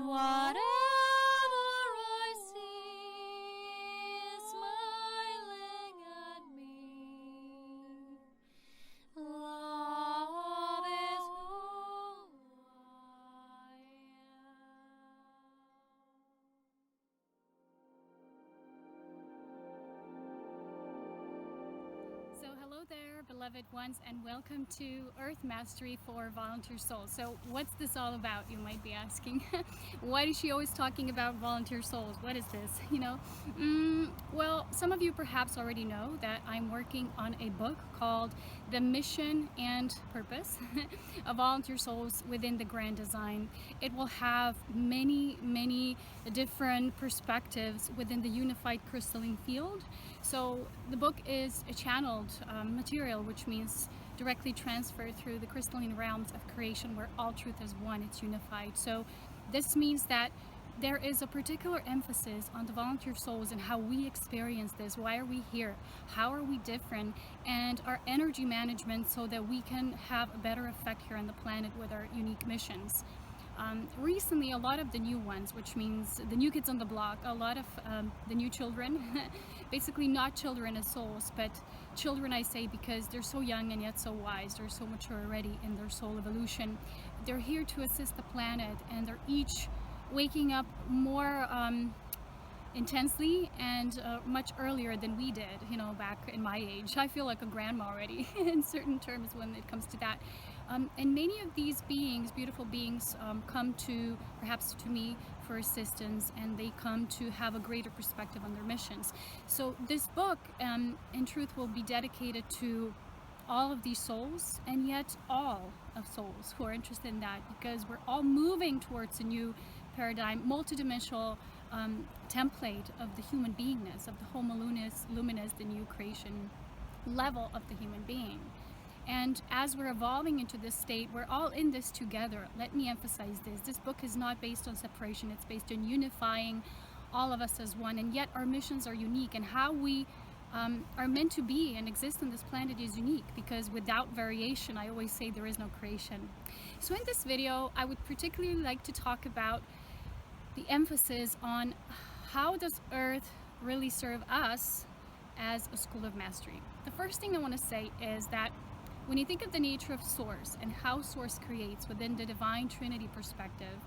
and whatever I see is smiling at me. Love is who I am. So hello there, beloved ones, and welcome to Earth Mastery for Volunteer Souls. So what's this all about, you might be asking? Why is she always talking about volunteer souls? What is this, Well, some of you perhaps already know that I'm working on a book called The Mission and Purpose of Volunteer Souls Within the Grand Design. It will have many different perspectives within the unified crystalline field. So the book is a channeled material, which means directly transferred through the crystalline realms of creation where all truth is one, it's unified. So this means that there is a particular emphasis on the volunteer souls and how we experience this. Why are we here? How are we different? And our energy management so that we can have a better effect here on the planet with our unique missions. Recently, a lot of the new ones, which means the new kids on the block, a lot of the new children, basically not children as souls, but children I say because they're so young and yet so wise, they're so mature already in their soul evolution. They're here to assist the planet, and they're each waking up more intensely and much earlier than we did, back in my age. I feel like a grandma already in certain terms when it comes to that. And many of these beings, beautiful beings, come to, perhaps to me, for assistance, and they come to have a greater perspective on their missions. So this book, in truth, will be dedicated to all of these souls, and yet all of souls who are interested in that, because we're all moving towards a new paradigm, multidimensional template of the human beingness, of the Homo luminous, the new creation level of the human being. And as we're evolving into this state, we're all in this together. Let me emphasize this. This book is not based on separation. It's based on unifying all of us as one. And yet our missions are unique, and how we are meant to be and exist on this planet is unique, because without variation, I always say, there is no creation. So in this video, I would particularly like to talk about the emphasis on how does Earth really serve us as a school of mastery. The first thing I want to say is that when you think of the nature of Source and how Source creates within the Divine Trinity perspective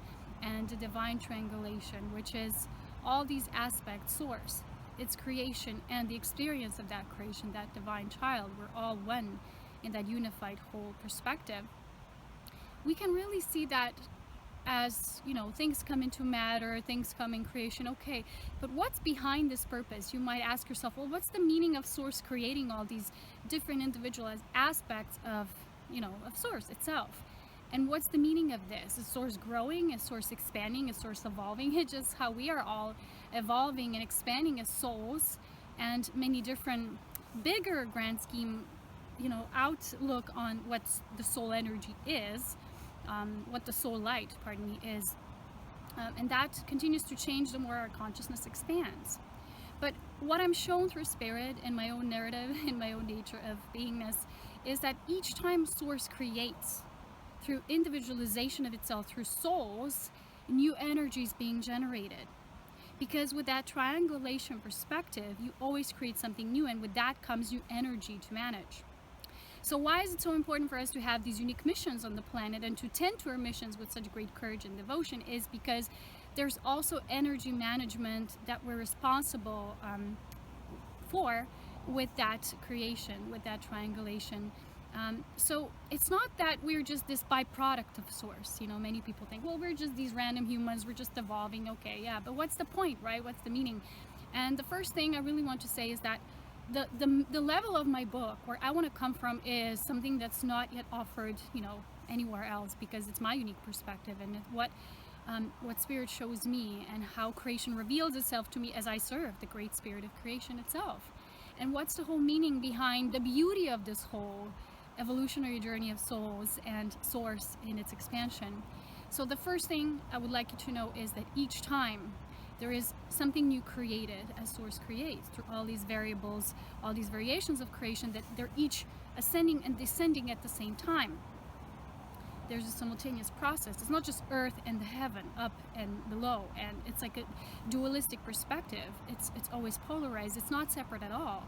and the Divine Triangulation, which is all these aspects, Source, its creation, and the experience of that creation, that divine child, we're all one in that unified whole perspective. We can really see that as, things come into matter, things come in creation, okay, but what's behind this purpose? You might ask yourself, well, what's the meaning of Source creating all these different individual aspects of Source itself? And what's the meaning of this? Is Source growing? Is Source expanding? Is Source evolving? It's just how we are all evolving and expanding as souls, and many different bigger grand scheme, outlook on what the soul energy is, what the soul light, is. And that continues to change the more our consciousness expands. But what I'm shown through spirit and my own narrative and my own nature of beingness is that each time Source creates, through individualization of itself, through souls, new energies being generated. Because with that triangulation perspective, you always create something new, and with that comes new energy to manage. So why is it so important for us to have these unique missions on the planet and to tend to our missions with such great courage and devotion? Is because there's also energy management that we're responsible for with that creation, with that triangulation. So it's not that we're just this byproduct of Source. Many people think, well, we're just these random humans, we're just evolving. Okay, yeah, but what's the point, right? What's the meaning? And the first thing I really want to say is that the level of my book, where I want to come from, is something that's not yet offered, anywhere else, because it's my unique perspective and what Spirit shows me, and how creation reveals itself to me as I serve the great Spirit of creation itself. And what's the whole meaning behind the beauty of this whole evolutionary journey of souls and Source in its expansion. So the first thing I would like you to know is that each time there is something new created, as Source creates through all these variables, all these variations of creation, that they're each ascending and descending at the same time. there's a simultaneous process. It's not just earth and the heaven, up and below, and it's like a dualistic perspective. It's always polarized. It's not separate at all.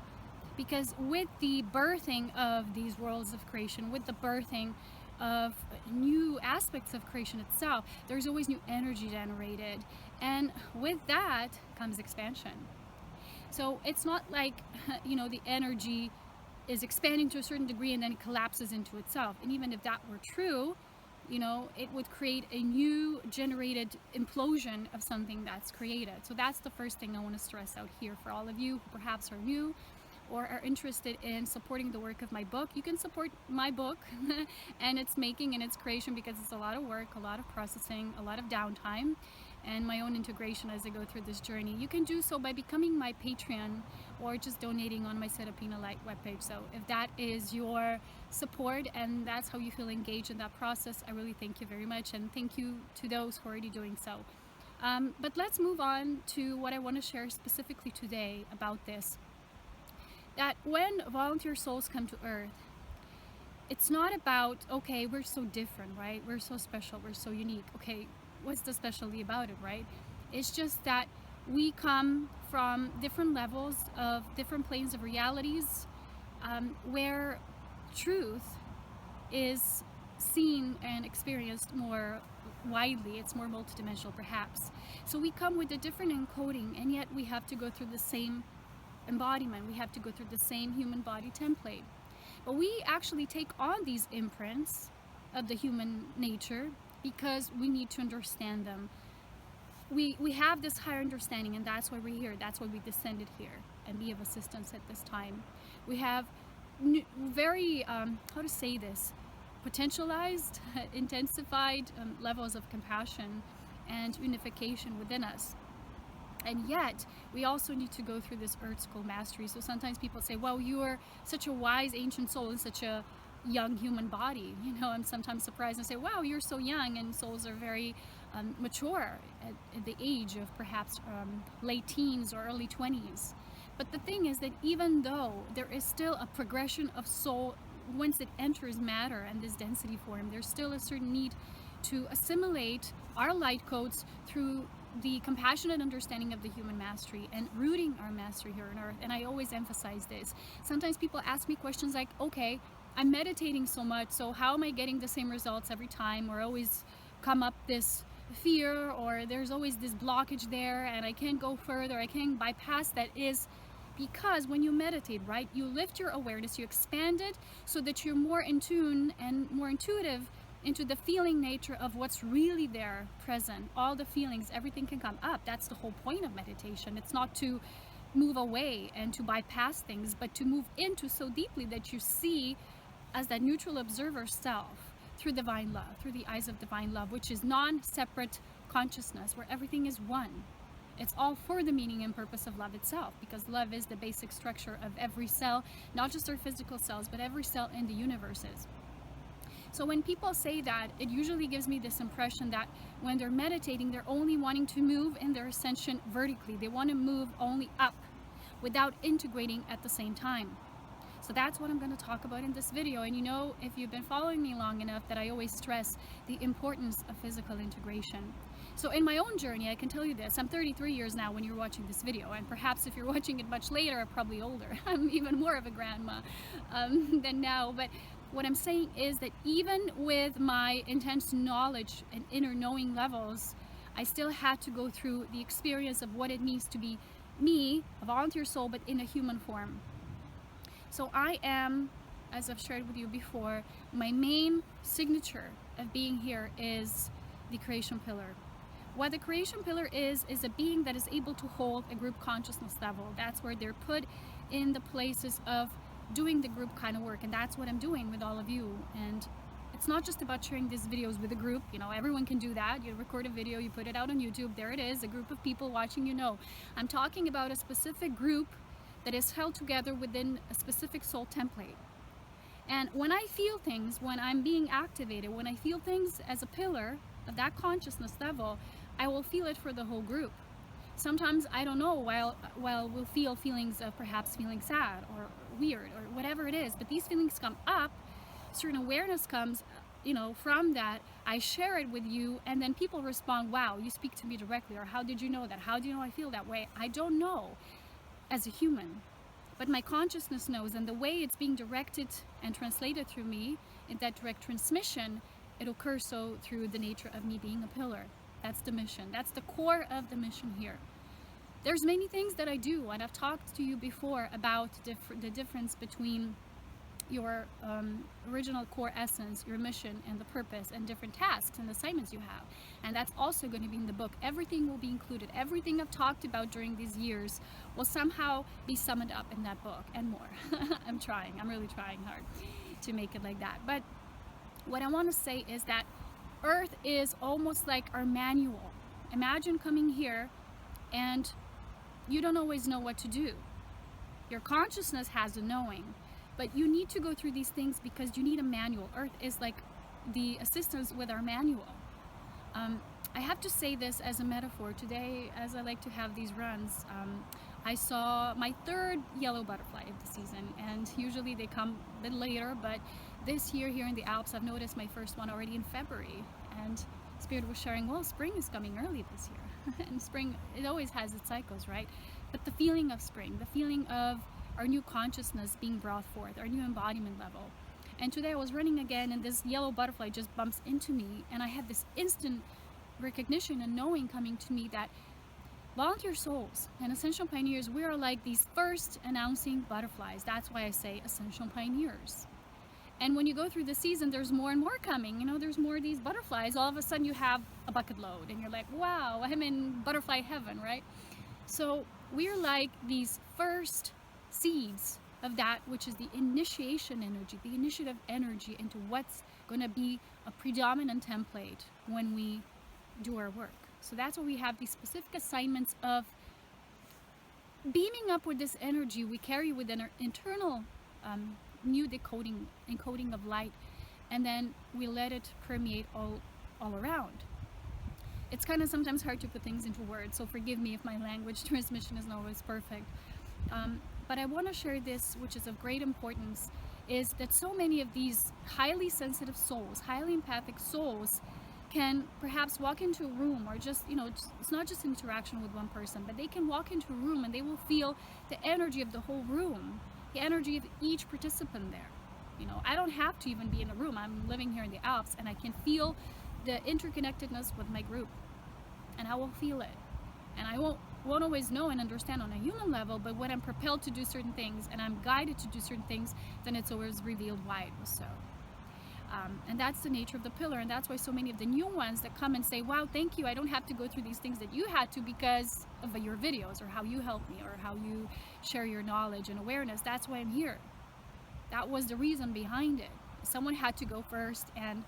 Because with the birthing of these worlds of creation, with the birthing of new aspects of creation itself, there's always new energy generated, and with that comes expansion. So it's not like, the energy is expanding to a certain degree and then it collapses into itself. And even if that were true, it would create a new generated implosion of something that's created. So that's the first thing I want to stress out here for all of you who perhaps are new or are interested in supporting the work of my book. You can support my book and its making and its creation, because it's a lot of work, a lot of processing, a lot of downtime, and my own integration as I go through this journey. You can do so by becoming my Patreon or just donating on my Serapina Light webpage. So if that is your support and that's how you feel engaged in that process, I really thank you very much, and thank you to those who are already doing so. But let's move on to what I want to share specifically today about this. That when volunteer souls come to Earth, it's not about, okay, we're so different, right? We're so special, we're so unique. Okay, what's the specialty about it, right? It's just that we come from different levels of different planes of realities, where truth is seen and experienced more widely. It's more multidimensional, perhaps. So we come with a different encoding, and yet we have to go through the same embodiment. We have to go through the same human body template. But we actually take on these imprints of the human nature because we need to understand them. We have this higher understanding, and that's why we're here. That's why we descended here and be of assistance at this time. We have very, how to say this, potentialized, intensified levels of compassion and unification within us. And yet, we also need to go through this Earth School mastery. So sometimes people say, well, you are such a wise ancient soul in such a young human body. I'm sometimes surprised and say, wow, you're so young, and souls are very mature at the age of perhaps late teens or early 20s. But the thing is that even though there is still a progression of soul, once it enters matter and this density form, there's still a certain need to assimilate our light codes through the compassionate understanding of the human mastery and rooting our mastery here on Earth. And I always emphasize this. Sometimes people ask me questions like, okay, I'm meditating so much, so how am I getting the same results every time? Or always come up this fear, or there's always this blockage there and I can't go further, I can't bypass that. Is because when you meditate, right, you lift your awareness, you expand it so that you're more in tune and more intuitive into the feeling nature of what's really there present. All the feelings, everything can come up. That's the whole point of meditation. It's not to move away and to bypass things, but to move into so deeply that you see as that neutral observer self through divine love, through the eyes of divine love, which is non-separate consciousness, where everything is one. It's all for the meaning and purpose of love itself, because love is the basic structure of every cell, not just our physical cells, but every cell in the universe is. So when people say that, it usually gives me this impression that when they're meditating, they're only wanting to move in their ascension vertically. They want to move only up without integrating at the same time. So that's what I'm going to talk about in this video. And if you've been following me long enough, that I always stress the importance of physical integration. So in my own journey, I can tell you this. I'm 33 years now when you're watching this video, and perhaps if you're watching it much later, I'm probably older. I'm even more of a grandma than now. But what I'm saying is that even with my intense knowledge and inner knowing levels, I still had to go through the experience of what it means to be me, a volunteer soul, but in a human form. So I am, as I've shared with you before, my main signature of being here is the creation pillar. What the creation pillar is a being that is able to hold a group consciousness level. That's where they're put in the places of doing the group kind of work, and that's what I'm doing with all of you. And it's not just about sharing these videos with a group. Everyone can do that. You record a video, you put it out on YouTube, there it is, a group of people watching. I'm talking about a specific group that is held together within a specific soul template. And when I feel things, when I'm being activated, when I feel things as a pillar of that consciousness level, I will feel it for the whole group. Sometimes, I don't know, while we'll feel feelings of perhaps feeling sad or weird or whatever it is, but these feelings come up, certain awareness comes, you know, from that, I share it with you, and then people respond, wow, you speak to me directly, or how did you know that? How do you know I feel that way? I don't know as a human, but my consciousness knows, and the way it's being directed and translated through me in that direct transmission, it occurs so through the nature of me being a pillar. That's the mission. That's the core of the mission here. There's many things that I do, and I've talked to you before about the difference between your original core essence, your mission and the purpose, and different tasks and assignments you have. And that's also going to be in the book. Everything will be included. Everything I've talked about during these years will somehow be summed up in that book and more. I'm trying. I'm really trying hard to make it like that. But what I want to say is that Earth is almost like our manual. Imagine coming here and you don't always know what to do. Your consciousness has a knowing, but you need to go through these things because you need a manual. Earth is like the assistance with our manual. I have to say this as a metaphor. Today, as I like to have these runs, I saw my third yellow butterfly of the season, and usually they come a bit later, but this year here in the Alps, I've noticed my first one already in February, and Spirit was sharing, well, spring is coming early this year. And spring, it always has its cycles, right? But the feeling of spring, the feeling of our new consciousness being brought forth, our new embodiment level. And today I was running again, and this yellow butterfly just bumps into me, and I had this instant recognition and knowing coming to me that volunteer souls and Ascension pioneers, we are like these first announcing butterflies. That's why I say Ascension pioneers. And when you go through the season, there's more and more coming. You know, there's more of these butterflies. All of a sudden you have a bucket load, and you're like, wow, I'm in butterfly heaven, right? So we're like these first seeds of that which is the initiation energy, the initiative energy into what's going to be a predominant template when we do our work. So that's why we have these specific assignments of beaming up with this energy we carry within our internal new encoding of light, and then we let it permeate all around. It's kind of sometimes hard to put things into words, so forgive me if my language transmission isn't always perfect. But I want to share this, which is of great importance, is that so many of these highly sensitive souls, highly empathic souls, can perhaps walk into a room, or just, you know, it's not just interaction with one person, but they can walk into a room and they will feel the energy of the whole room, the energy of each participant there. You know, I don't have to even be in a room. I'm living here in the Alps, and I can feel the interconnectedness with my group, and I will feel it. And I won't always know and understand on a human level, but when I'm propelled to do certain things and I'm guided to do certain things, then it's always revealed why it was so. And that's the nature of the pillar, and that's why so many of the new ones that come and say, wow, thank you, I don't have to go through these things that you had to because of your videos, or how you help me, or how you share your knowledge and awareness. That's why I'm here. That was the reason behind it. Someone had to go first, and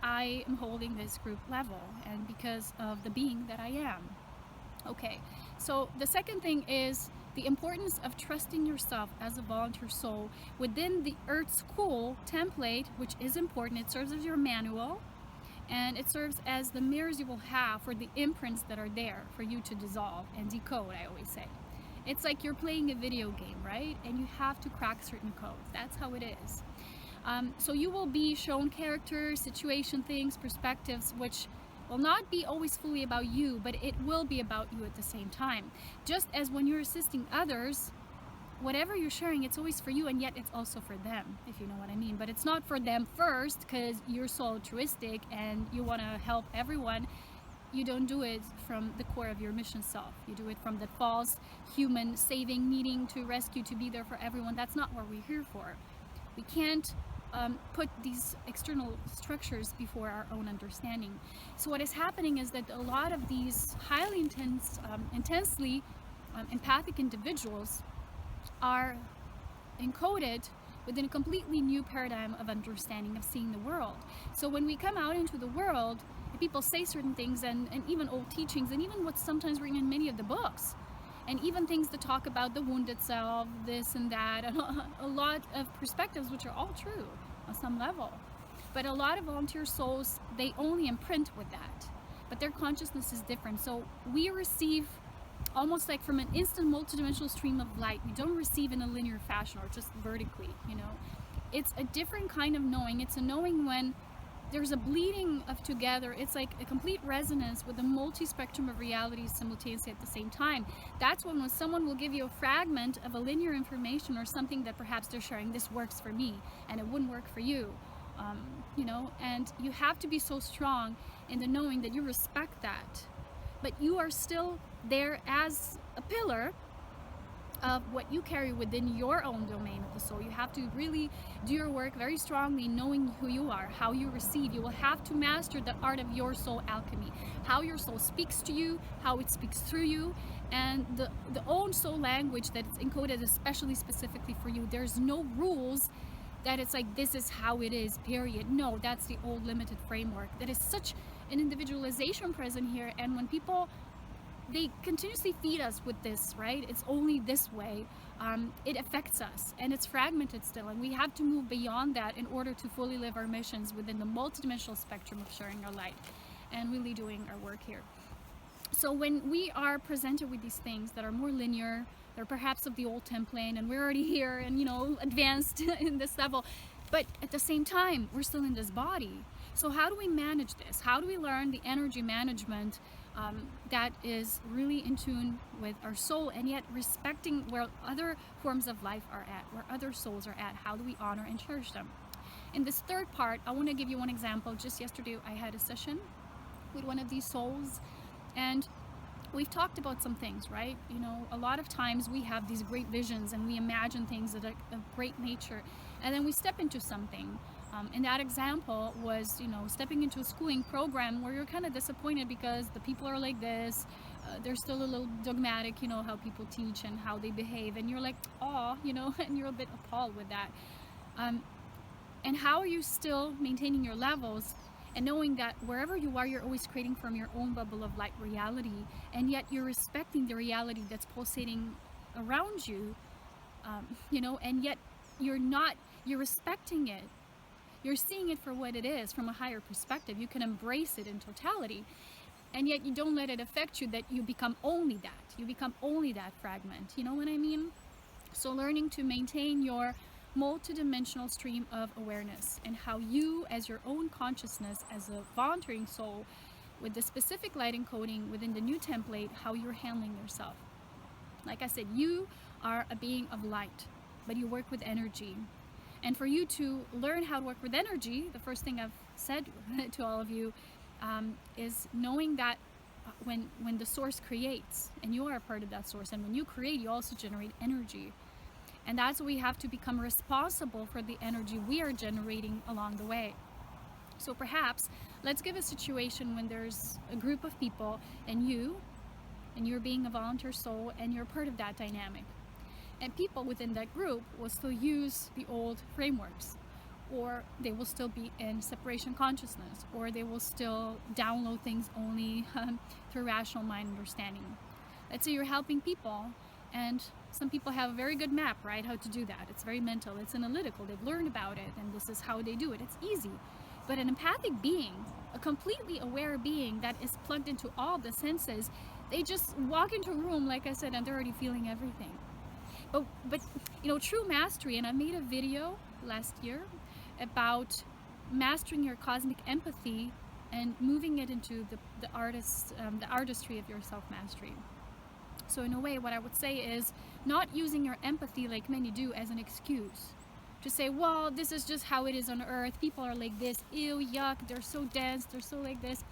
I am holding this group level, and because of the being that I am. Okay, so the second thing is the importance of trusting yourself as a volunteer soul within the Earth School template, which is important. It serves as your manual, and it serves as the mirrors you will have for the imprints that are there for you to dissolve and decode, I always say. It's like you're playing a video game, right? And you have to crack certain codes. That's how it is. So you will be shown characters, situation, things, perspectives, which will not be always fully about you, but it will be about you at the same time. Just as when you're assisting others, whatever you're sharing, it's always for you, and yet it's also for them, if you know what I mean. But it's not for them first because you're so altruistic and you want to help everyone. You don't do it from the core of your mission self. You do it from the false human saving, needing to rescue, to be there for everyone. That's not what we're here for. We can't put these external structures before our own understanding. So what is happening is that a lot of these highly intensely empathic individuals are encoded within a completely new paradigm of understanding, of seeing the world. So when we come out into the world, people say certain things, and even old teachings, and even what's sometimes written in many of the books, and even things that talk about the wounded self, this and that, and a lot of perspectives which are all true on some level. But a lot of volunteer souls, they only imprint with that, but their consciousness is different. So we receive almost like from an instant multidimensional stream of light. We don't receive in a linear fashion or just vertically, you know. It's a different kind of knowing. It's a knowing when there's a bleeding of together. It's like a complete resonance with the multi-spectrum of realities simultaneously at the same time. That's when someone will give you a fragment of a linear information or something that perhaps they're sharing, this works for me and it wouldn't work for you. You know, and you have to be so strong in the knowing that you respect that, but you are still there as a pillar of what you carry within your own domain of the soul. You have to really do your work very strongly, knowing who you are, how you receive. You will have to master the art of your soul alchemy, how your soul speaks to you, how it speaks through you, and the own soul language that is encoded especially specifically for you. There's no rules that it's like this is how it is, period. No, that's the old limited framework. That is such an individualization present here, and when people, they continuously feed us with this, right? It's only this way. It affects us, and it's fragmented still, and we have to move beyond that in order to fully live our missions within the multidimensional spectrum of sharing our light and really doing our work here. So when we are presented with these things that are more linear, they're perhaps of the old template, and we're already here and, you know, advanced in this level, but at the same time we're still in this body. So how do we manage this? How do we learn the energy management that is really in tune with our soul, and yet respecting where other forms of life are at, where other souls are at? How do we honor and cherish them? In this third part, I want to give you one example. Just yesterday I had a session with one of these souls, and we've talked about some things, right? You know, a lot of times we have these great visions and we imagine things that are of great nature, and then we step into something. And that example was, you know, stepping into a schooling program where you're kind of disappointed because the people are like this. They're still a little dogmatic, you know, how people teach and how they behave. And you're like, oh, you know, and you're a bit appalled with that. And how are you still maintaining your levels and knowing that wherever you are, you're always creating from your own bubble of light reality, and yet you're respecting the reality that's pulsating around you, you know, and yet you're respecting it. You're seeing it for what it is from a higher perspective. You can embrace it in totality, and yet you don't let it affect you, that you become only that. You become only that fragment. You know what I mean? So learning to maintain your multidimensional stream of awareness, and how you, as your own consciousness, as a volunteering soul with the specific light encoding within the new template, how you're handling yourself. Like I said, you are a being of light, but you work with energy. And for you to learn how to work with energy, the first thing I've said to all of you is knowing that when the source creates, and you are a part of that source, and when you create, you also generate energy. And that's why we have to become responsible for the energy we are generating along the way. So perhaps let's give a situation when there's a group of people and you're being a volunteer soul and you're part of that dynamic. And people within that group will still use the old frameworks, or they will still be in separation consciousness, or they will still download things only through rational mind understanding. Let's say you're helping people, and some people have a very good map, right, how to do that. It's very mental, it's analytical, they've learned about it, and this is how they do it. It's easy. But an empathic being, a completely aware being that is plugged into all the senses, they just walk into a room, like I said, and they're already feeling everything. But you know, true mastery, and I made a video last year about mastering your cosmic empathy and moving it into the artistry of your self-mastery. So in a way, what I would say is not using your empathy, like many do, as an excuse to say, well, this is just how it is on earth, people are like this, ew, yuck, they're so dense, they're so like this.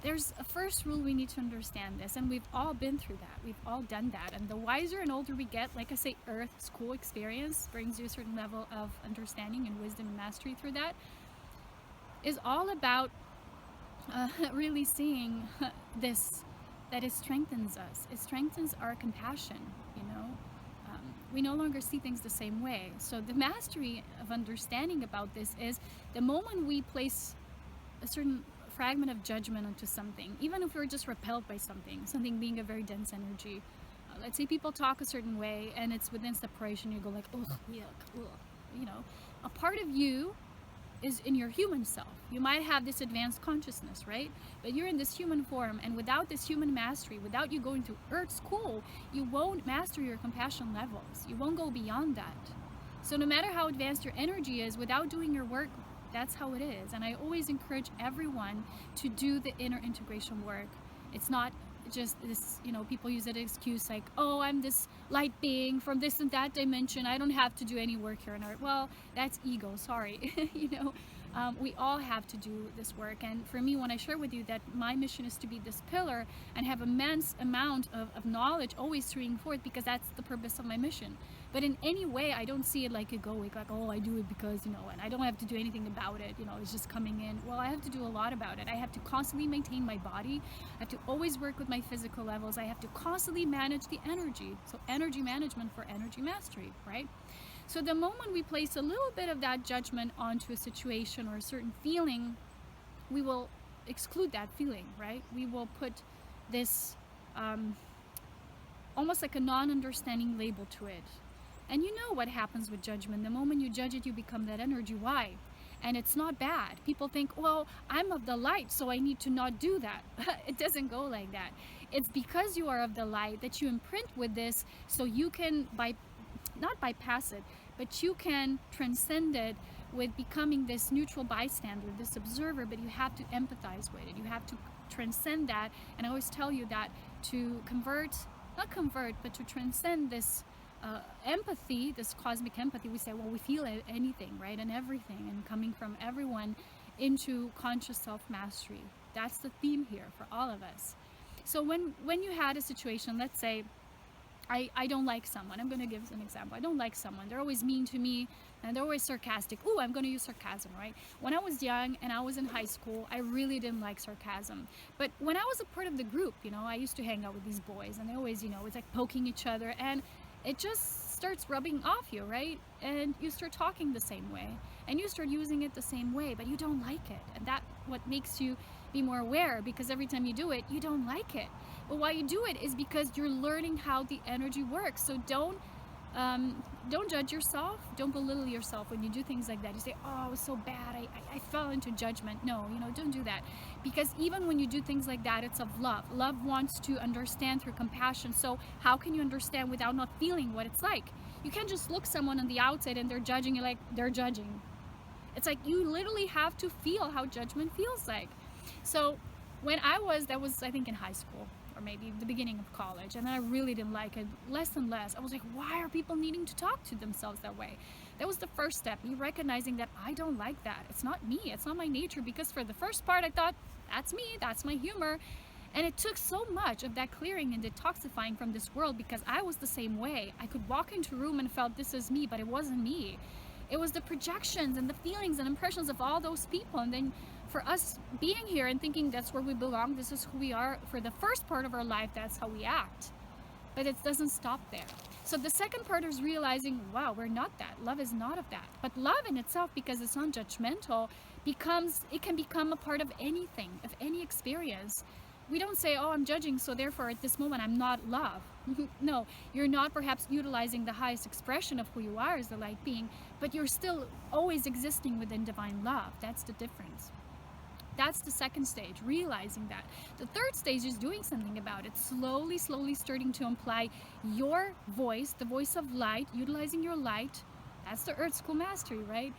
There's a first rule, we need to understand this, and we've all been through that, we've all done that, and the wiser and older we get, like I say, earth school experience brings you a certain level of understanding and wisdom and mastery through that, is all about really seeing this, that it strengthens us, it strengthens our compassion, you know. We no longer see things the same way. So the mastery of understanding about this is the moment we place a certain fragment of judgment onto something, even if we're just repelled by something being a very dense energy. Let's say people talk a certain way and it's within separation, you go like, ugh, yuck, ugh. You know, a part of you is in your human self. You might have this advanced consciousness, right? But you're in this human form, and without this human mastery, without you going to earth school, you won't master your compassion levels. You won't go beyond that. So no matter how advanced your energy is, without doing your work That's how it is. And I always encourage everyone to do the inner integration work. It's not just this, you know, people use it as excuse like, oh, I'm this light being from this and that dimension, I don't have to do any work here on earth. Well, that's ego, sorry. You know, we all have to do this work. And for me, when I share with you that my mission is to be this pillar and have immense amount of knowledge always streaming forth, because that's the purpose of my mission. But in any way, I don't see it like egoic, like, oh, I do it because, you know, and I don't have to do anything about it, you know, it's just coming in. Well, I have to do a lot about it. I have to constantly maintain my body. I have to always work with my physical levels. I have to constantly manage the energy. So energy management for energy mastery, right? So the moment we place a little bit of that judgment onto a situation or a certain feeling, we will exclude that feeling, right? We will put this almost like a non-understanding label to it. And you know what happens with judgment. The moment you judge it, you become that energy. Why? And it's not bad. People think, well, I'm of the light, so I need to not do that. It doesn't go like that. It's because you are of the light that you imprint with this, so you can, not bypass it, but you can transcend it with becoming this neutral bystander, this observer, but you have to empathize with it. You have to transcend that. And I always tell you that to not convert, but to transcend this empathy, this cosmic empathy, we say, well, we feel anything, right, and everything, and coming from everyone into conscious self-mastery. That's the theme here for all of us. So when you had a situation, let's say, I don't like someone. I'm going to give an example. I don't like someone. They're always mean to me, and they're always sarcastic. Ooh, I'm going to use sarcasm, right? When I was young and I was in high school, I really didn't like sarcasm. But when I was a part of the group, you know, I used to hang out with these boys, and they always, you know, it's like poking each other, and it just starts rubbing off you, right? And you start talking the same way, and you start using it the same way, but you don't like it. And that's what makes you be more aware, because every time you do it, you don't like it. But why you do it is because you're learning how the energy works. So don't judge yourself. Don't belittle yourself when you do things like that. You say, oh, it was so bad, I fell into judgment. No, you know, don't do that. Because even when you do things like that, it's of love. Love wants to understand through compassion. So how can you understand without not feeling what it's like? You can't just look someone on the outside and they're judging you like they're judging. It's like you literally have to feel how judgment feels like. So when that was I think in high school, or maybe the beginning of college, and I really didn't like it, less and less. I was like, why are people needing to talk to themselves that way? That was the first step, me recognizing that I don't like that. It's not me, it's not my nature, because for the first part I thought, that's me, that's my humor. And it took so much of that clearing and detoxifying from this world, because I was the same way. I could walk into a room and felt this is me, but it wasn't me. It was the projections and the feelings and impressions of all those people. And then for us being here and thinking that's where we belong, this is who we are, for the first part of our life, that's how we act. But it doesn't stop there. So the second part is realizing, wow, we're not that. Love is not of that. But love in itself, because it's non-judgmental, it can become a part of anything, of any experience. We don't say, oh, I'm judging, so therefore at this moment I'm not love. No, you're not perhaps utilizing the highest expression of who you are as the light being, but you're still always existing within divine love. That's the difference. That's the second stage, realizing that. The third stage is doing something about it, slowly starting to imply your voice, the voice of light, utilizing your light. That's the Earth School Mastery, right?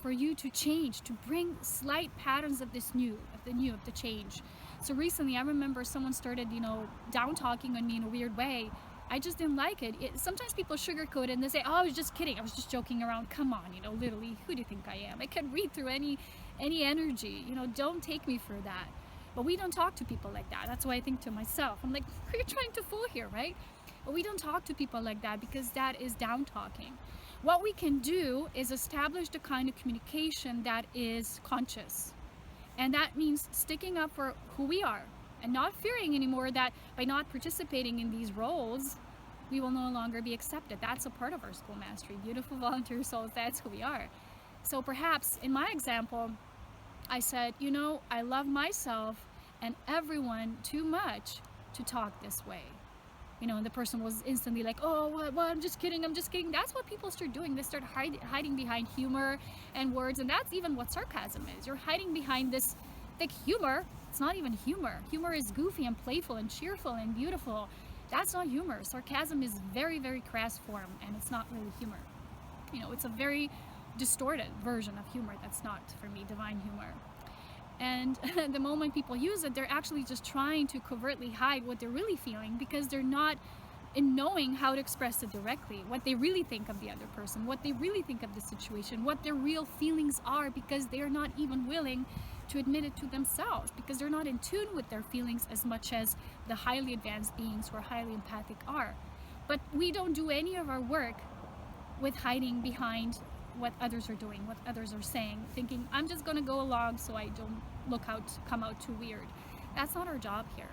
For you to change, to bring slight patterns of this of the change. So recently, I remember someone started, you know, down talking on me in a weird way. I just didn't like it. Sometimes people sugarcoat it and they say, oh, I was just kidding. I was just joking around. Come on, you know, literally, who do you think I am? I can read through any energy, you know, don't take me for that. But we don't talk to people like that. That's why I think to myself, I'm like, who are you trying to fool here, right? But we don't talk to people like that, because that is down talking. What we can do is establish the kind of communication that is conscious. And that means sticking up for who we are and not fearing anymore that by not participating in these roles, we will no longer be accepted. That's a part of our school mastery. Beautiful volunteer souls, that's who we are. So perhaps in my example, I said, you know, I love myself and everyone too much to talk this way. You know, and the person was instantly like, oh, what, I'm just kidding, I'm just kidding. That's what people start doing. They start hiding behind humor and words, and that's even what sarcasm is. You're hiding behind this thick humor. It's not even humor. Humor is goofy and playful and cheerful and beautiful. That's not humor. Sarcasm is very, very crass form, and it's not really humor. You know, it's a very distorted version of humor. That's not, for me, divine humor. And the moment people use it, they're actually just trying to covertly hide what they're really feeling, because they're not in knowing how to express it directly, what they really think of the other person, what they really think of the situation, what their real feelings are, because they're not even willing to admit it to themselves, because they're not in tune with their feelings as much as the highly advanced beings who are highly empathic are. But we don't do any of our work with hiding behind what others are doing, what others are saying, thinking, I'm just going to go along so I don't come out too weird. That's not our job here.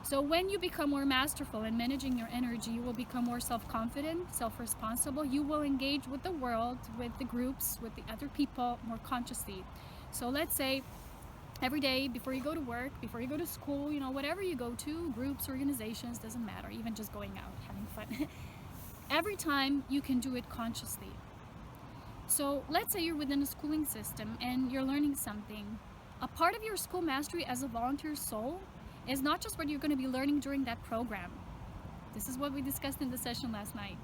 So when you become more masterful in managing your energy, you will become more self-confident, self-responsible. You will engage with the world, with the groups, with the other people more consciously. So let's say every day before you go to work, before you go to school, you know, whatever you go to, groups, organizations, doesn't matter, even just going out, having fun. Every time you can do it consciously. So let's say you're within a schooling system and you're learning something. A part of your school mastery as a volunteer soul is not just what you're going to be learning during that program. This is what we discussed in the session last night.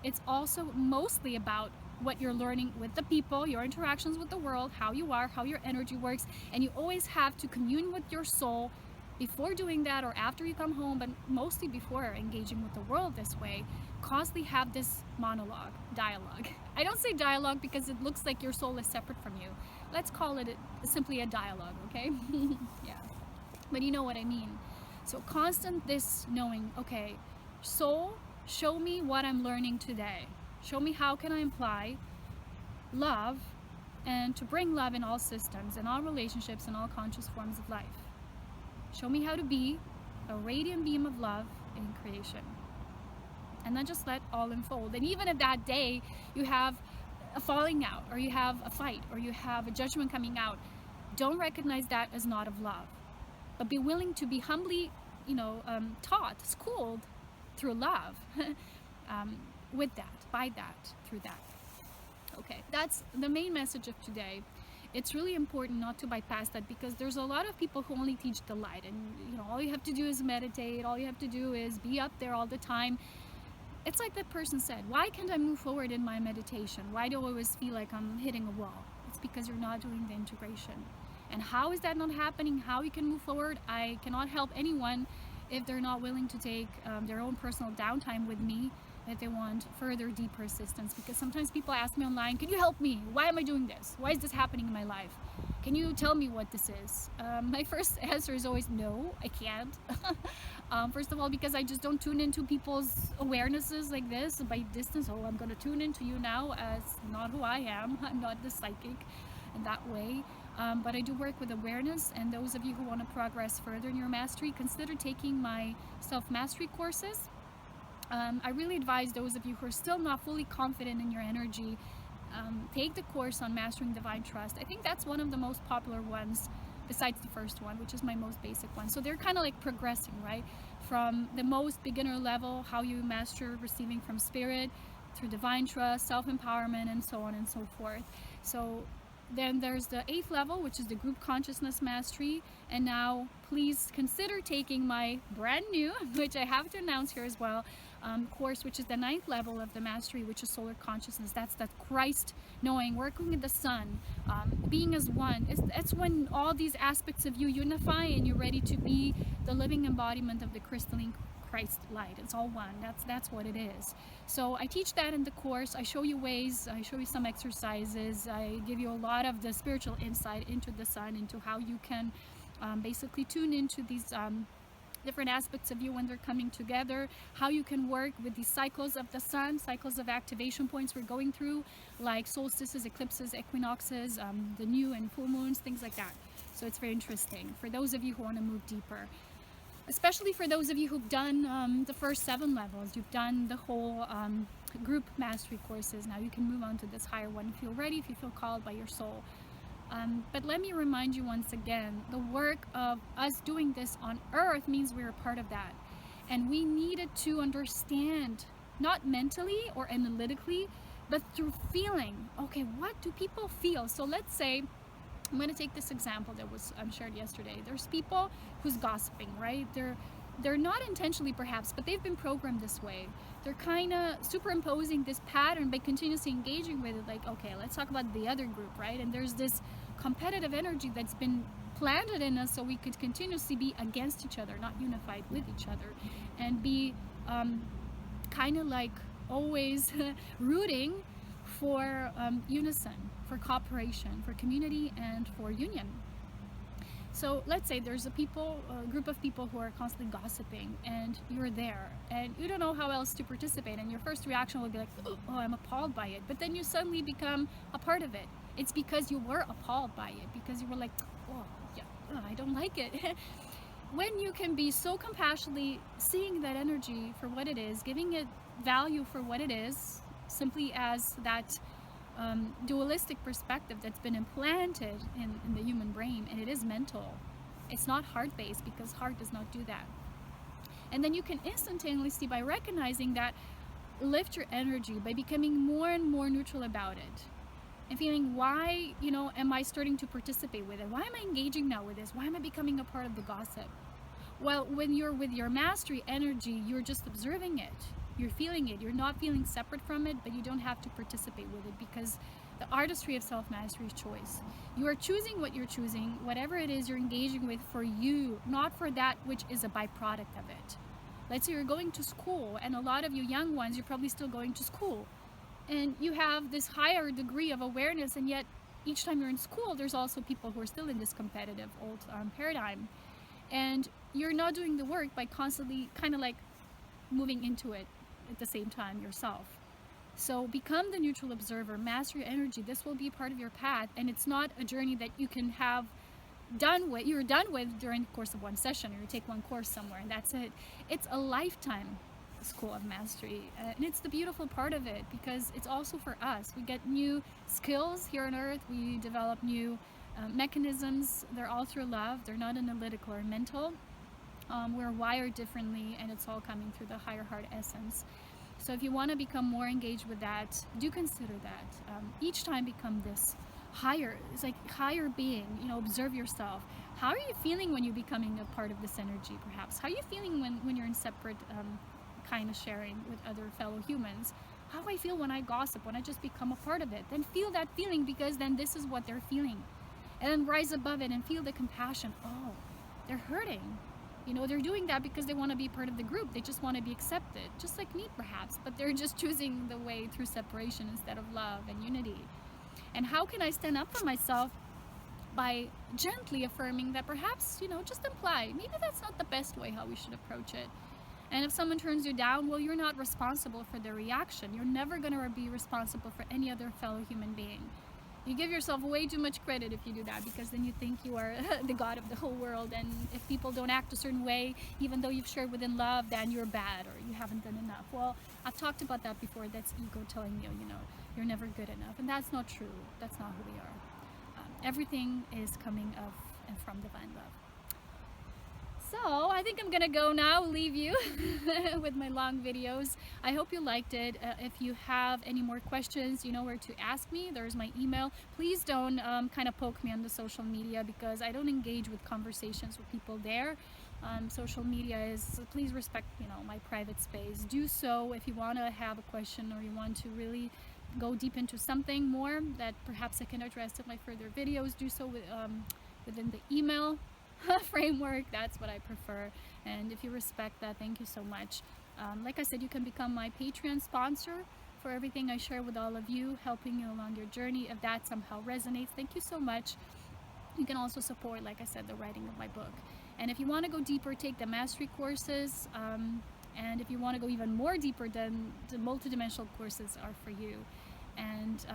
It's also mostly about what you're learning with the people, your interactions with the world, how you are, how your energy works, and you always have to commune with your soul before doing that or after you come home, but mostly before engaging with the world this way. Constantly have this monologue, dialogue. I don't say dialogue because it looks like your soul is separate from you. Let's call it simply a dialogue, okay? Yeah, but you know what I mean. So constant this knowing, okay, soul, show me what I'm learning today. Show me how can I imply love, and to bring love in all systems, in all relationships, in all conscious forms of life. Show me how to be a radiant beam of love in creation. And then just let all unfold. And even if that day you have a falling out, or you have a fight, or you have a judgment coming out, don't recognize that as not of love. But be willing to be humbly, taught, schooled through love. With that, by that, through that. Okay, that's the main message of today. It's really important not to bypass that, because there's a lot of people who only teach the light, and all you have to do is meditate, all you have to do is be up there all the time. It's like that person said, why can't I move forward in my meditation? Why do I always feel like I'm hitting a wall? It's because you're not doing the integration. And how is that not happening? How you can move forward? I cannot help anyone if they're not willing to take their own personal downtime with me, if they want further, deeper assistance. Because sometimes people ask me online, can you help me? Why am I doing this? Why is this happening in my life? Can you tell me what this is? My first answer is always no, I can't. First of all, because I just don't tune into people's awarenesses like this by distance. Oh, I'm going to tune into you now, as not who I am. I'm not the psychic in that way. But I do work with awareness, and those of you who want to progress further in your mastery, consider taking my self-mastery courses. I really advise those of you who are still not fully confident in your energy, take the course on Mastering Divine Trust. I think that's one of the most popular ones, besides the first one, which is my most basic one. So they're kind of like progressing, right? From the most beginner level, how you master receiving from spirit, through divine trust, self-empowerment, and so on and so forth. So then there's the 8th level, which is the group consciousness mastery. And now please consider taking my brand new, which I have to announce here as well, course, which is the 9th level of the mastery, which is solar consciousness. That's that Christ knowing, working with the sun, being as one. It's when all these aspects of you unify and you're ready to be the living embodiment of the crystalline Christ light. It's all one. That's what it is. So I teach that in the course. I show you ways, I show you some exercises, I give you a lot of the spiritual insight into the sun, into how you can basically tune into these different aspects of you when they're coming together, how you can work with these cycles of the sun, cycles of activation points we're going through, like solstices, eclipses, equinoxes, the new and full moons, things like that. So it's very interesting for those of you who want to move deeper. Especially for those of you who've done the first 7 levels, you've done the whole group mastery courses. Now you can move on to this higher one if you're ready, if you feel called by your soul. But let me remind you once again, the work of us doing this on earth means we're a part of that. And we needed to understand, not mentally or analytically, but through feeling. Okay, what do people feel? So let's say, I'm going to take this example that was shared yesterday. There's people who's gossiping, right? They're they're not intentionally perhaps, but they've been programmed this way. They're kind of superimposing this pattern by continuously engaging with it, like, okay, let's talk about the other group, right? And there's this competitive energy that's been planted in us so we could continuously be against each other, not unified with each other, and be kind of like always rooting for unison, for cooperation, for community, and for union. So let's say there's a group of people who are constantly gossiping, and you're there and you don't know how else to participate, and your first reaction will be like, oh, I'm appalled by it. But then you suddenly become a part of it. It's because you were appalled by it, because you were like, oh yeah, I don't like it. When you can be so compassionately seeing that energy for what it is, giving it value for what it is, simply as that dualistic perspective that's been implanted in the human brain, and it is mental. It's not heart-based, because heart does not do that. And then you can instantaneously, by recognizing that, lift your energy by becoming more and more neutral about it, and feeling, why, am I starting to participate with it? Why am I engaging now with this? Why am I becoming a part of the gossip? Well, when you're with your mastery energy, you're just observing it. You're feeling it. You're not feeling separate from it, but you don't have to participate with it, because the artistry of self-mastery is choice. You are choosing what you're choosing, whatever it is you're engaging with, for you, not for that which is a byproduct of it. Let's say you're going to school, and a lot of you young ones, you're probably still going to school, and you have this higher degree of awareness, and yet each time you're in school, there's also people who are still in this competitive old paradigm, and you're not doing the work by constantly kind of like moving into it at the same time yourself. So become the neutral observer, master your energy. This will be part of your path, and it's not a journey that you can have you're done with during the course of one session, or you take one course somewhere and that's it. It's a lifetime school of mastery, and it's the beautiful part of it, because it's also for us. We get new skills here on earth, we develop new mechanisms. They're all through love. They're not analytical or mental. We're wired differently, and it's all coming through the higher heart essence. So if you want to become more engaged with that, do consider that. Each time become this higher, it's like higher being, observe yourself. How are you feeling when you're becoming a part of this energy, perhaps? How are you feeling when you're in separate kind of sharing with other fellow humans? How do I feel when I gossip, when I just become a part of it? Then feel that feeling, because then this is what they're feeling. And then rise above it and feel the compassion. Oh, they're hurting. They're doing that because they want to be part of the group. They just want to be accepted, just like me perhaps, but they're just choosing the way through separation instead of love and unity. And how can I stand up for myself? By gently affirming that perhaps, just imply, maybe that's not the best way how we should approach it. And if someone turns you down, well, you're not responsible for their reaction. You're never going to be responsible for any other fellow human being. You give yourself way too much credit if you do that, because then you think you are the god of the whole world, and if people don't act a certain way, even though you've shared within love, then you're bad or you haven't done enough. Well, I've talked about that before. That's ego telling you, you're never good enough, and that's not true. That's not who we are. Everything is coming of and from divine love. So I think I'm gonna go now, leave you with my long videos. I hope you liked it. If you have any more questions, you know where to ask me. There's my email. Please don't kind of poke me on the social media, because I don't engage with conversations with people there. Social media is, please respect, my private space. Do so if you want to have a question, or you want to really go deep into something more that perhaps I can address in my further videos. Do so within the email framework. That's what I prefer, and if you respect that, thank you so much. Like I said, you can become my Patreon sponsor for everything I share with all of you, helping you along your journey. If that somehow resonates, thank you so much. You can also support, like I said, the writing of my book. And if you want to go deeper, take the mastery courses, and if you want to go even more deeper, then the multidimensional courses are for you. And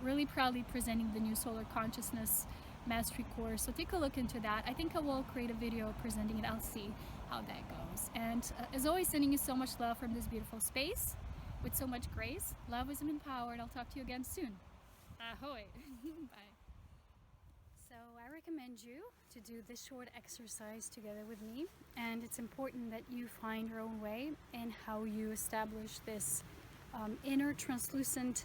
really proudly presenting the new solar consciousness mastery course, so take a look into that. I think I will create a video presenting it. I'll see how that goes. And as always, sending you so much love from this beautiful space with so much grace, love, wisdom, and power. And I'll talk to you again soon. Ahoy. Bye. So I recommend you to do this short exercise together with me, and it's important that you find your own way in how you establish this inner translucent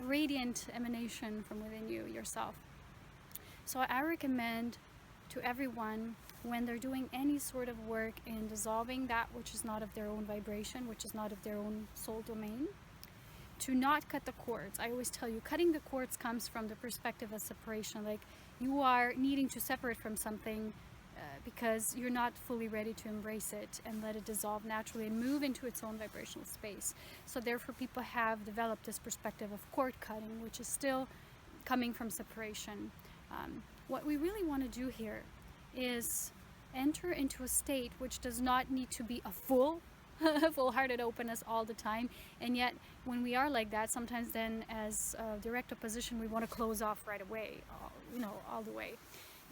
radiant emanation from within you yourself. So I recommend to everyone when they're doing any sort of work in dissolving that which is not of their own vibration, which is not of their own soul domain, to not cut the cords. I always tell you, cutting the cords comes from the perspective of separation. Like, you are needing to separate from something because you're not fully ready to embrace it and let it dissolve naturally and move into its own vibrational space. So therefore, people have developed this perspective of cord cutting, which is still coming from separation. What we really want to do here is enter into a state which does not need to be a full-hearted openness all the time. And yet, when we are like that, sometimes then as direct opposition, we want to close off right away, all the way.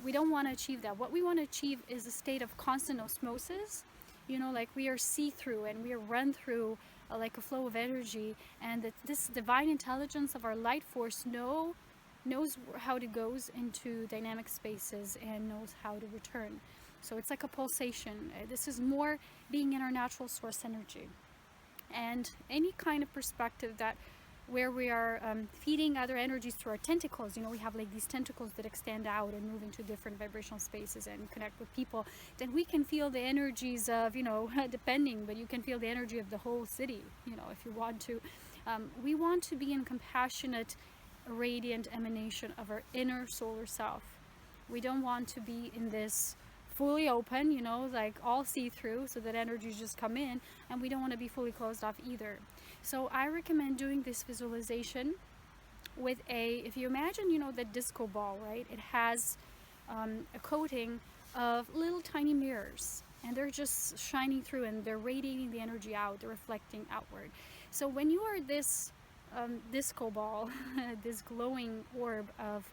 We don't want to achieve that. What we want to achieve is a state of constant osmosis, like we are see-through and we are run through like a flow of energy, and that this divine intelligence of our light force knows how it goes into dynamic spaces and knows how to return. So it's like a pulsation. This is more being in our natural source energy. And any kind of perspective that where we are feeding other energies through our tentacles, we have like these tentacles that extend out and move into different vibrational spaces and connect with people, then we can feel the energies of, depending, but you can feel the energy of the whole city, if you want to. We want to be in compassionate, radiant emanation of our inner solar self. We don't want to be in this fully open, like all see-through, so that energies just come in, and we don't want to be fully closed off either. So I recommend doing this visualization with if you imagine, the disco ball, right? It has a coating of little tiny mirrors, and they're just shining through and they're radiating the energy out, they're reflecting outward. So when you are this disco ball, this glowing orb of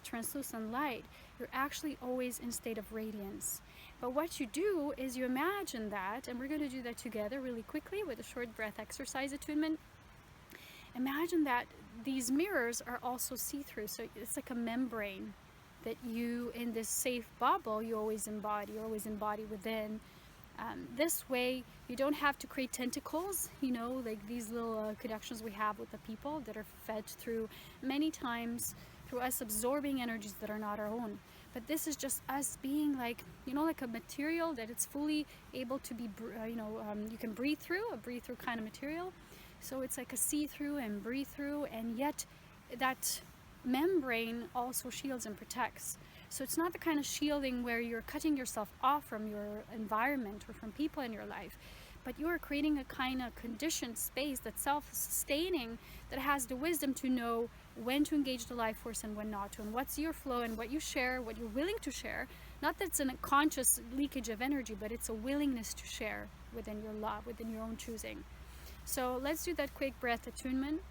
translucent light, you're actually always in state of radiance. But what you do is you imagine that, and we're going to do that together really quickly with a short breath exercise attunement. Imagine that these mirrors are also see-through, so it's like a membrane that you, in this safe bubble, you always embody within. This way you don't have to create tentacles, like these little connections we have with the people that are fed through many times through us absorbing energies that are not our own. But this is just us being like, like a material that it's fully able to be, you can breathe through, a breathe-through kind of material. So it's like a see-through and breathe-through, and yet that membrane also shields and protects. So it's not the kind of shielding where you're cutting yourself off from your environment or from people in your life, but you are creating a kind of conditioned space that's self-sustaining, that has the wisdom to know when to engage the life force and when not to, and what's your flow and what you share, what you're willing to share. Not that it's a conscious leakage of energy, but it's a willingness to share within your love, within your own choosing. So let's do that quick breath attunement.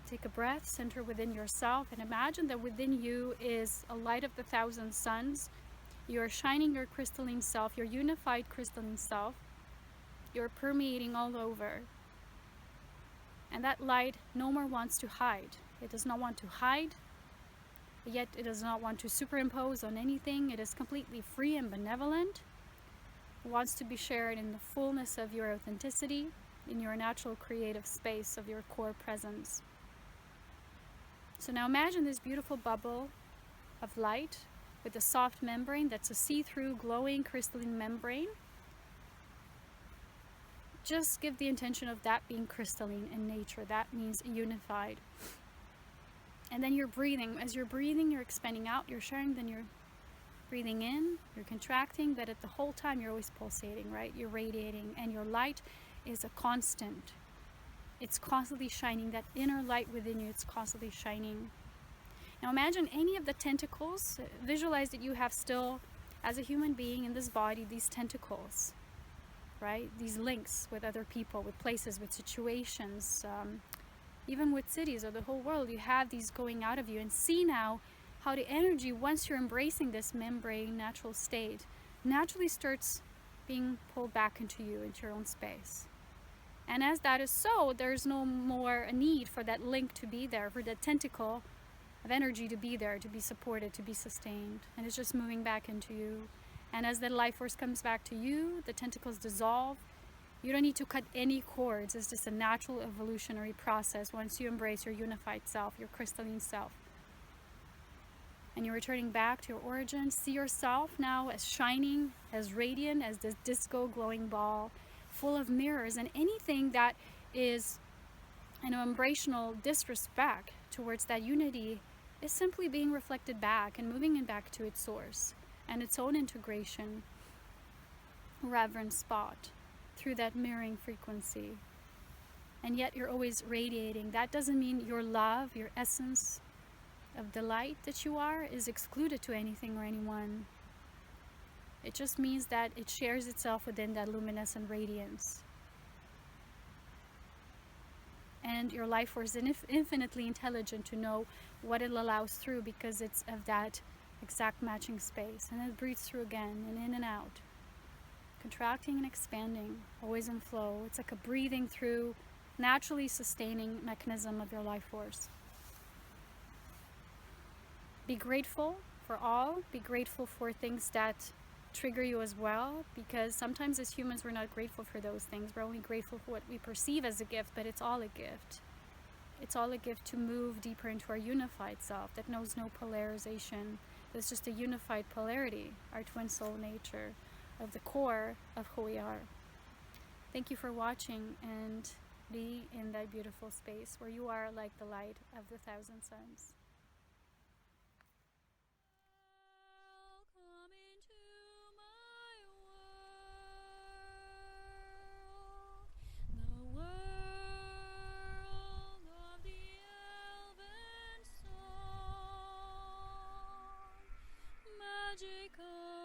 Take a breath, center within yourself, and imagine that within you is a light of the 1,000 suns. You are shining your crystalline self, your unified crystalline self. You're permeating all over. And that light no more wants to hide. It does not want to hide, yet it does not want to superimpose on anything. It is completely free and benevolent. It wants to be shared in the fullness of your authenticity, in your natural creative space of your core presence. So now imagine this beautiful bubble of light with a soft membrane that's a see-through, glowing, crystalline membrane. Just give the intention of that being crystalline in nature. That means unified. And then you're breathing. As you're breathing, you're expanding out, you're sharing, then you're breathing in, you're contracting, but at the whole time you're always pulsating, right? You're radiating, and your light is a constant. It's constantly shining. That inner light within you, it's constantly shining. Now imagine any of the tentacles. Visualize that you have still, as a human being in this body, these tentacles, right? These links with other people, with places, with situations, even with cities or the whole world. You have these going out of you, and see now how the energy, once you're embracing this membrane natural state, naturally starts being pulled back into you, into your own space. And as that is so, there's no more a need for that link to be there, for that tentacle of energy to be there, to be supported, to be sustained. And it's just moving back into you. And as that life force comes back to you, the tentacles dissolve. You don't need to cut any cords. It's just a natural evolutionary process once you embrace your unified self, your crystalline self. and you're returning back to your origin. See yourself now as shining, as radiant as this disco glowing ball, full of mirrors, and anything that is an vibrational disrespect towards that unity is simply being reflected back and moving it back to its source and its own integration, reverent spot through that mirroring frequency. And yet you're always radiating. That doesn't mean your love, your essence of the light that you are is excluded to anything or anyone. It just means that it shares itself within that luminescent radiance. And your life force is infinitely intelligent to know what it allows through, because it's of that exact matching space. And it breathes through again and in and out, contracting and expanding, always in flow. It's like a breathing through, naturally sustaining mechanism of your life force. Be grateful for all. Be grateful for things that trigger you as well, because sometimes as humans we're not grateful for those things. We're only grateful for what we perceive as a gift, but it's all a gift. It's all a gift to move deeper into our unified self that knows no polarization. There's just a unified polarity, our twin soul nature of the core of who we are. Thank you for watching, and be in that beautiful space where you are like the light of the thousand suns. Welcome into my world, the world of the elven song, magical.